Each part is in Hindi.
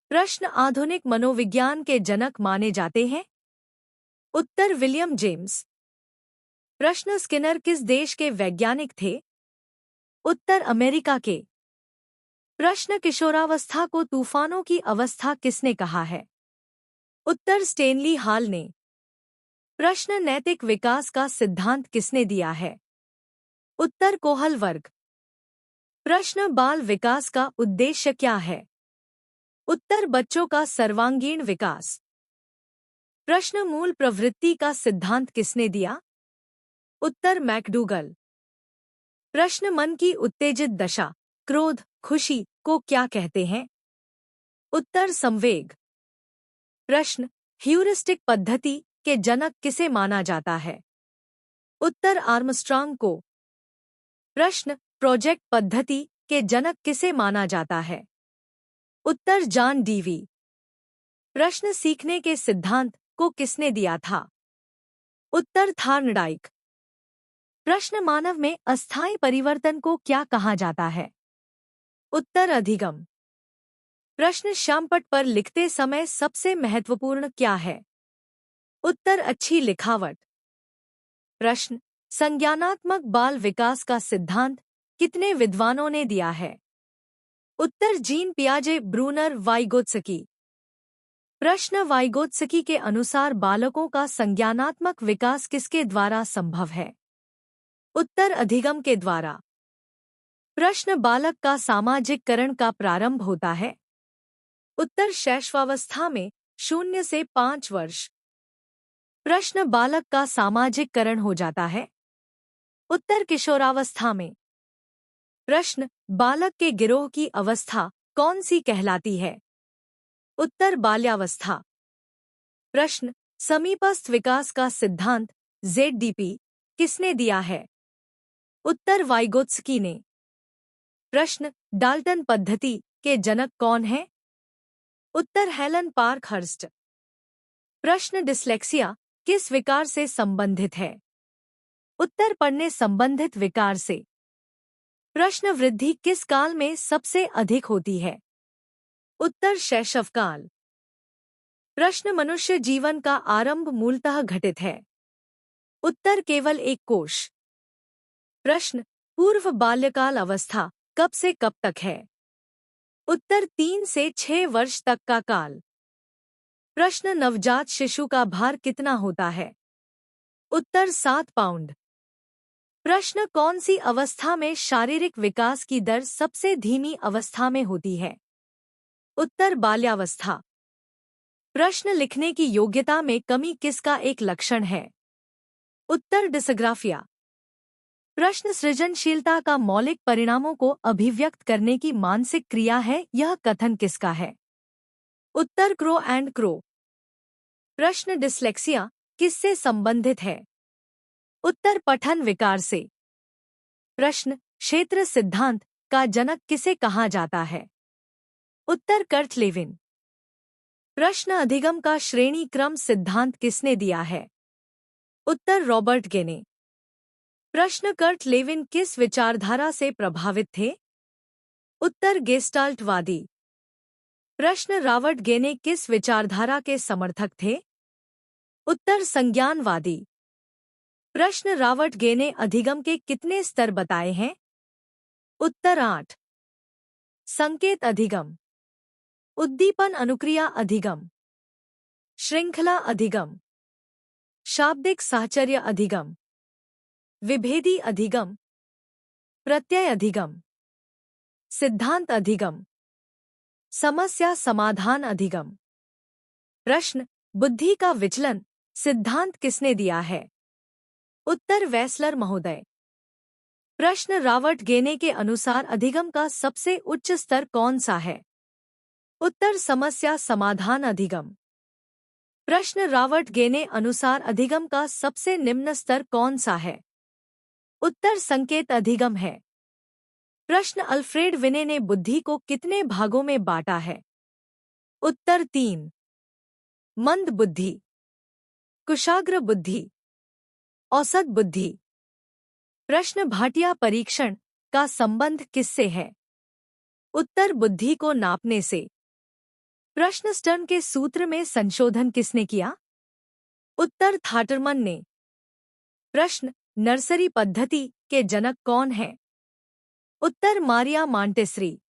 प्रश्न आधुनिक मनोविज्ञान के जनक माने जाते हैं? उत्तर विलियम जेम्स। प्रश्न स्किनर किस देश के वैज्ञानिक थे? उत्तर अमेरिका के। प्रश्न किशोरावस्था को तूफानों की अवस्था किसने कहा है? उत्तर स्टेनली हॉल ने। प्रश्न नैतिक विकास का सिद्धांत किसने दिया है? उत्तर कोहल वर्ग। प्रश्न बाल विकास का उद्देश्य क्या है? उत्तर बच्चों का सर्वांगीण विकास। प्रश्न मूल प्रवृत्ति का सिद्धांत किसने दिया? उत्तर मैकडूगल। प्रश्न मन की उत्तेजित दशा, क्रोध, खुशी को क्या कहते हैं? उत्तर संवेग। प्रश्न ह्यूरिस्टिक पद्धति के जनक किसे माना जाता है? उत्तर आर्मस्ट्रांग को। प्रश्न प्रोजेक्ट पद्धति के जनक किसे माना जाता है? उत्तर जॉन डीवी। प्रश्न सीखने के सिद्धांत को किसने दिया था? उत्तर थार्नडाइक। प्रश्न मानव में अस्थायी परिवर्तन को क्या कहा जाता है? उत्तर अधिगम। प्रश्न श्यामपट्ट पर लिखते समय सबसे महत्वपूर्ण क्या है? उत्तर अच्छी लिखावट। प्रश्न संज्ञानात्मक बाल विकास का सिद्धांत कितने विद्वानों ने दिया है? उत्तर जीन पियाजे, ब्रूनर, वाइगोत्स्की। प्रश्न वाइगोत्स्की के अनुसार बालकों का संज्ञानात्मक विकास किसके द्वारा संभव है? उत्तर अधिगम के द्वारा। प्रश्न बालक का सामाजिककरण का प्रारंभ होता है? उत्तर शैशवावस्था में 0 से 5 वर्ष। प्रश्न बालक का सामाजिककरण हो जाता है? उत्तर किशोरावस्था में। प्रश्न बालक के गिरोह की अवस्था कौन सी कहलाती है? उत्तर बाल्यावस्था। प्रश्न समीपस्थ विकास का सिद्धांत ZDP किसने दिया है? उत्तर वाइगोत्स्की ने। प्रश्न डाल्टन पद्धति के जनक कौन है? उत्तर हेलन पार्कहर्स्ट। प्रश्न डिस्लेक्सिया किस विकार से संबंधित है? उत्तर पढ़ने संबंधित विकार से। प्रश्न वृद्धि किस काल में सबसे अधिक होती है? उत्तर शैशवकाल। प्रश्न मनुष्य जीवन का आरंभ मूलतः घटित है? उत्तर केवल एक कोश। प्रश्न पूर्व बाल्यकाल अवस्था कब से कब तक है? उत्तर 3 से 6 वर्ष तक का काल। प्रश्न नवजात शिशु का भार कितना होता है? उत्तर 7 पाउंड। प्रश्न कौन सी अवस्था में शारीरिक विकास की दर सबसे धीमी अवस्था में होती है? उत्तर बाल्यावस्था। प्रश्न लिखने की योग्यता में कमी किसका एक लक्षण है? उत्तर डिसग्राफिया। प्रश्न सृजनशीलता का मौलिक परिणामों को अभिव्यक्त करने की मानसिक क्रिया है, यह कथन किसका है? उत्तर क्रो एंड क्रो। प्रश्न डिस्लेक्सिया किससे संबंधित है? उत्तर पठन विकार से। प्रश्न क्षेत्र सिद्धांत का जनक किसे कहा जाता है? उत्तर कर्ट लेविन। प्रश्न अधिगम का श्रेणी क्रम सिद्धांत किसने दिया है? उत्तर रॉबर्ट गेने। प्रश्न कर्ट लेविन किस विचारधारा से प्रभावित थे? उत्तर गेस्टाल्टवादी। प्रश्न रॉबर्ट गेने किस विचारधारा के समर्थक थे? उत्तर संज्ञानवादी। प्रश्न रॉबर्ट गेने अधिगम के कितने स्तर बताए हैं? उत्तर 8। संकेत अधिगम, उद्दीपन अनुक्रिया अधिगम, श्रृंखला अधिगम, शाब्दिक साहचर्य अधिगम, विभेदी अधिगम, प्रत्यय अधिगम, सिद्धांत अधिगम, समस्या समाधान अधिगम। प्रश्न बुद्धि का विचलन सिद्धांत किसने दिया है? उत्तर वेस्लर महोदय। प्रश्न रॉबर्ट गेने के अनुसार अधिगम का सबसे उच्च स्तर कौन सा है? उत्तर समस्या समाधान अधिगम। प्रश्न रॉबर्ट गेने अनुसार अधिगम का सबसे निम्न स्तर कौन सा है? उत्तर संकेत अधिगम है। प्रश्न अल्फ्रेड विने ने बुद्धि को कितने भागों में बांटा है? उत्तर 3। मंद बुद्धि, कुशाग्र बुद्धि, औसत बुद्धि। प्रश्न भाटिया परीक्षण का संबंध किससे है? उत्तर बुद्धि को नापने से। प्रश्न स्टर्न के सूत्र में संशोधन किसने किया? उत्तर थाटरमन ने। प्रश्न नर्सरी पद्धति के जनक कौन है? उत्तर मारिया मॉन्टेसरी।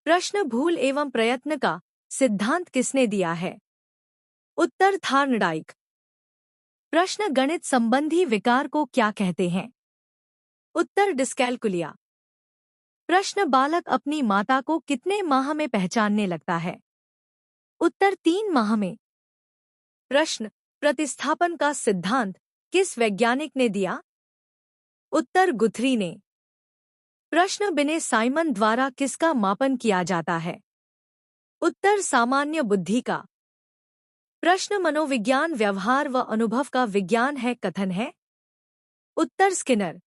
प्रश्न भूल एवं प्रयत्न का सिद्धांत किसने दिया है? उत्तर थार्नडाइक। प्रश्न गणित संबंधी विकार को क्या कहते हैं? उत्तर डिस्कैल्कुलिया। प्रश्न बालक अपनी माता को कितने माह में पहचानने लगता है? उत्तर 3 माह में। प्रश्न प्रतिस्थापन का सिद्धांत किस वैज्ञानिक ने दिया? उत्तर गुथरी ने। प्रश्न बिने साइमन द्वारा किसका मापन किया जाता है? उत्तर सामान्य बुद्धि का। प्रश्न मनोविज्ञान व्यवहार व अनुभव का विज्ञान है कथन है? उत्तर स्किनर।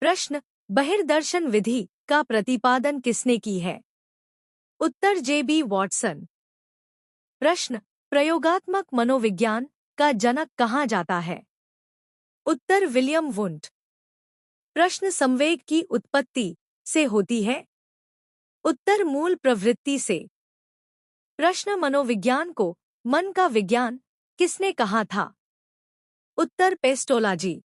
प्रश्न बहिर्दर्शन विधि का प्रतिपादन किसने की है? उत्तर जे.बी. वॉटसन। प्रश्न प्रयोगात्मक मनोविज्ञान का जनक कहाँ जाता है? उत्तर विलियम वुंट। प्रश्न संवेग की उत्पत्ति से होती है? उत्तर मूल प्रवृत्ति से। प्रश्न मनोविज्ञान को मन का विज्ञान किसने कहा था? उत्तर पेस्टोलॉजी।